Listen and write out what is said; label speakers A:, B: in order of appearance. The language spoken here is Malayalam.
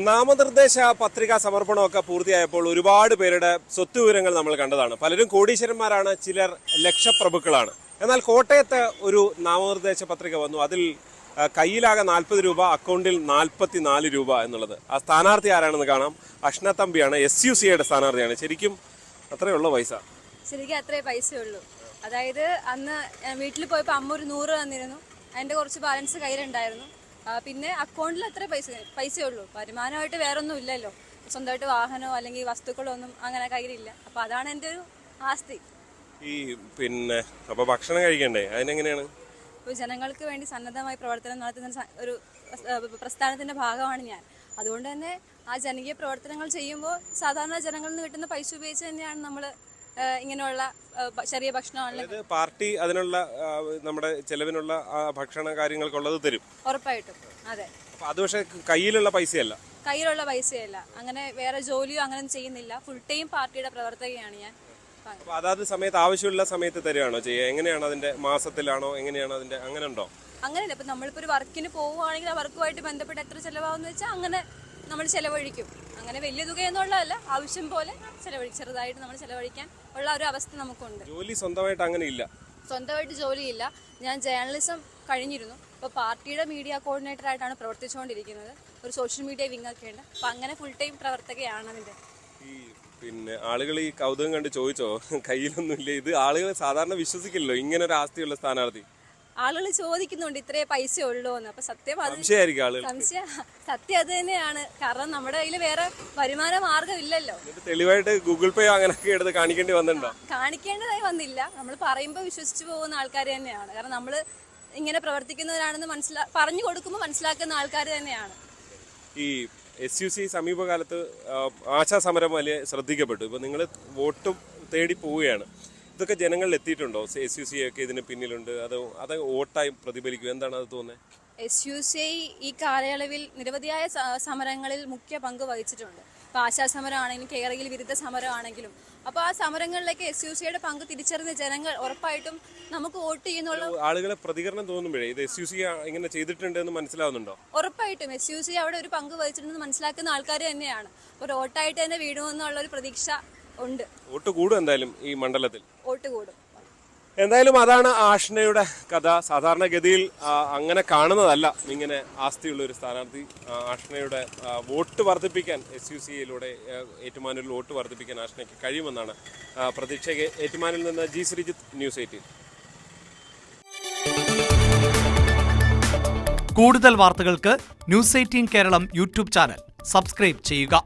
A: നാമനിർദ്ദേശ പത്രികാ സമർപ്പണമൊക്കെ പൂർത്തിയായപ്പോൾ ഒരുപാട് പേരുടെ സ്വത്ത് വിവരങ്ങൾ നമ്മൾ കണ്ടതാണ്. പലരും കോടീശ്വരന്മാരാണ്, ചിലർ ലക്ഷപ്രഭുക്കളാണ്. എന്നാൽ കോട്ടയത്ത് ഒരു നാമനിർദ്ദേശ പത്രിക വന്നു. അതിൽ കയ്യിലാകെ 40 രൂപ, അക്കൗണ്ടിൽ 44 രൂപ എന്നുള്ളത്. ആ സ്ഥാനാർത്ഥി ആരാണെന്ന് കാണാം. അഷ്ണത്തമ്പിയാണ്, SUCയുടെ സ്ഥാനാർത്ഥിയാണ്. ശരിക്കും അത്രയുള്ള പൈസ?
B: ശരിക്കും അത്രേ പൈസയുള്ളൂ. അതായത് അന്ന് വീട്ടിൽ പോയപ്പോൾ അമ്മ ഒരു 100 തന്നിരുന്നു. അതിൻ്റെ കുറച്ച് ബാലൻസ് കയ്യിലുണ്ടായിരുന്നു. പിന്നെ അക്കൗണ്ടിൽ അത്ര പൈസയുള്ളൂ. വരുമാനമായിട്ട് വേറൊന്നും ഇല്ലല്ലോ. സ്വന്തമായിട്ട് വാഹനമോ അല്ലെങ്കിൽ വസ്തുക്കളോ ഒന്നും അങ്ങനെ കയ്യിലില്ല. അപ്പോൾ അതാണ് എൻ്റെ ഒരു ആസ്തി.
A: പിന്നെ അപ്പോൾ ഭക്ഷണം കഴിക്കണ്ടേ, അതിനെങ്ങനെയാണ്?
B: ഇപ്പോൾ ജനങ്ങൾക്ക് വേണ്ടി സന്നദ്ധമായി പ്രവർത്തനം നടത്തുന്ന ഒരു പ്രസ്ഥാനത്തിൻ്റെ ഭാഗമാണ് ഞാൻ. അതുകൊണ്ട് തന്നെ ആ ജനകീയ പ്രവർത്തനങ്ങൾ ചെയ്യുമ്പോൾ സാധാരണ ജനങ്ങളിൽ നിന്ന് കിട്ടുന്ന പൈസ ഉപയോഗിച്ച് തന്നെയാണ് നമ്മൾ ഇങ്ങനെയുള്ള ചെറിയ ഭക്ഷണം
A: പാർട്ടി അതിനുള്ള നമ്മുടെ ചെലവിനുള്ള ഭക്ഷണ കാര്യങ്ങൾക്കുള്ളത് തരും ഉറപ്പായിട്ടും.
B: അതെ.
A: അത് പക്ഷേ കയ്യിലുള്ള പൈസയല്ല.
B: അങ്ങനെ വേറെ ജോലിയോ അങ്ങനെ ചെയ്യുന്നില്ല. ഫുൾ ടൈം പാർട്ടിയുടെ പ്രവർത്തകയാണ് ഞാൻ.
A: അതാത് സമയത്ത് ആവശ്യമുള്ള സമയത്ത് തരുവാണോ ചെയ്യുക? എങ്ങനെയാണ് അതിന്റെ മാസത്തിലാണോ, എങ്ങനെയാണ് അതിന്റെ, അങ്ങനെ ഉണ്ടോ?
B: അങ്ങനെയല്ല. ഇപ്പൊ നമ്മളിപ്പോ ഒരു വർക്കിന് പോവുകയാണെങ്കിൽ ആ വർക്കുമായിട്ട് ബന്ധപ്പെട്ട് എത്ര ചെലവാകുന്ന വെച്ചാൽ അങ്ങനെ നമ്മൾ ചെലവഴിക്കും. അങ്ങനെ വലിയ തുകയൊന്നുമുള്ളതല്ല, ആവശ്യം പോലെ ചെറുതായിട്ട് നമ്മൾ ചെലവഴിക്കാൻ ഉള്ള ഒരു അവസ്ഥ നമുക്കുണ്ട്.
A: ജോലി സ്വന്തമായിട്ട് അങ്ങനെ ഇല്ല?
B: സ്വന്തമായിട്ട് ജോലിയില്ല. ഞാൻ ജേർണലിസം കഴിഞ്ഞിരുന്നു. ഇപ്പോൾ പാർട്ടിയുടെ മീഡിയ കോർഡിനേറ്റർ ആയിട്ടാണ് പ്രവർത്തിച്ചുകൊണ്ടിരിക്കുന്നത്. ഒരു സോഷ്യൽ മീഡിയ വിങ് ഒക്കെ ഉണ്ട്. അപ്പം അങ്ങനെ ഫുൾ ടൈം പ്രവർത്തകയാണ് അതിൻ്റെ.
A: പിന്നെ ആളുകൾ ഈ കൗതുകം കണ്ട് ചോദിച്ചോ, കയ്യിലൊന്നുമില്ല? ഇത് ആളുകൾ സാധാരണ വിശ്വസിക്കില്ലല്ലോ ഇങ്ങനെ ഒരു ആസ്തിയുള്ള സ്ഥാനാർത്ഥി.
B: ആളുകൾ ചോദിക്കുന്നുണ്ട് ഇത്രേ പൈസ ഉള്ളൂ എന്ന്. അപ്പൊ സത്യം അത് തന്നെയാണ്. കാരണം നമ്മുടെ കയ്യിൽ വേറെ വരുമാന മാർഗം ഇല്ലല്ലോ.
A: തെളിവായിട്ട് ഗൂഗിൾ പേ അങ്ങനെയൊക്കെ എടുത്ത് കാണിക്കേണ്ടി വന്നിട്ടുണ്ടോ?
B: കാണിക്കേണ്ടതായി വന്നില്ല. നമ്മൾ പറയുമ്പോൾ വിശ്വസിച്ചു പോകുന്ന ആൾക്കാർ തന്നെയാണ്. കാരണം നമ്മൾ ഇങ്ങനെ പ്രവർത്തിക്കുന്നവരാണെന്ന് പറഞ്ഞു കൊടുക്കുമ്പോൾ മനസ്സിലാക്കുന്ന ആൾക്കാർ തന്നെയാണ്.
A: ഈ SUC സമീപകാലത്ത് ആശാ സമരം വലിയ ശ്രദ്ധിക്കപ്പെട്ടു. ഇപ്പൊ നിങ്ങൾ വോട്ടും തേടി പോവുകയാണ്. ഇതൊക്കെ ജനങ്ങളിൽ എത്തിയിട്ടുണ്ടോ? SUC ഒക്കെ ഇതിന് പിന്നിലുണ്ട്, അത് വോട്ടായി പ്രതിഫലിക്കും, എന്താണ് അത് തോന്നുന്നത്?
B: SUC ഈ കാലയളവിൽ നിരവധിയായ സമരങ്ങളിൽ മുഖ്യ പങ്ക് വഹിച്ചിട്ടുണ്ട്. ഇപ്പോൾ ആശാ സമരമാണെങ്കിലും കേരളയിൽ വിരുദ്ധ സമരമാണെങ്കിലും. അപ്പോൾ ആ സമരങ്ങളിലേക്ക് SUCയുടെ പങ്ക് തിരിച്ചറിഞ്ഞ ജനങ്ങൾ ഉറപ്പായിട്ടും നമുക്ക് വോട്ട് ചെയ്യുന്നുള്ള
A: ആളുകളെ പ്രതികരണം തോന്നുമ്പോഴേ ഇത് SUC ഇങ്ങനെ ചെയ്തിട്ടുണ്ട് എന്ന് മനസ്സിലാവുന്നുണ്ടോ?
B: ഉറപ്പായിട്ടും SUC അവിടെ ഒരു പങ്ക് വഹിച്ചിട്ടുണ്ടെന്ന് മനസ്സിലാക്കുന്ന ആൾക്കാർ തന്നെയാണ്. ഒരു വോട്ടായിട്ട് തന്നെ വീഴുമെന്നുള്ള ഒരു പ്രതീക്ഷ ഉണ്ട്.
A: വോട്ട് കൂടും എന്തായാലും ഈ മണ്ഡലത്തിൽ.
B: വോട്ട് കൂടും
A: എന്തായാലും. അതാണ് ആഷ്നയുടെ കഥ. സാധാരണഗതിയിൽ അങ്ങനെ കാണുന്നതല്ല ഇങ്ങനെ ആസ്തിയുള്ള ഒരു സ്ഥാനാർത്ഥി. ആഷ്നയുടെ വോട്ട് വർദ്ധിപ്പിക്കാൻ SUCയിലൂടെ ഏറ്റുമാനൂരിൽ വോട്ട് വർദ്ധിപ്പിക്കാൻ ആഷ്നയ്ക്ക് കഴിയുമെന്നാണ് പ്രതീക്ഷ. ഏറ്റുമാനിൽ നിന്ന് G. ശ്രീജിത്ത്, News 18.
C: കൂടുതൽ വാർത്തകൾക്ക് News 18 Keralam YouTube channel subscribe ചെയ്യുക.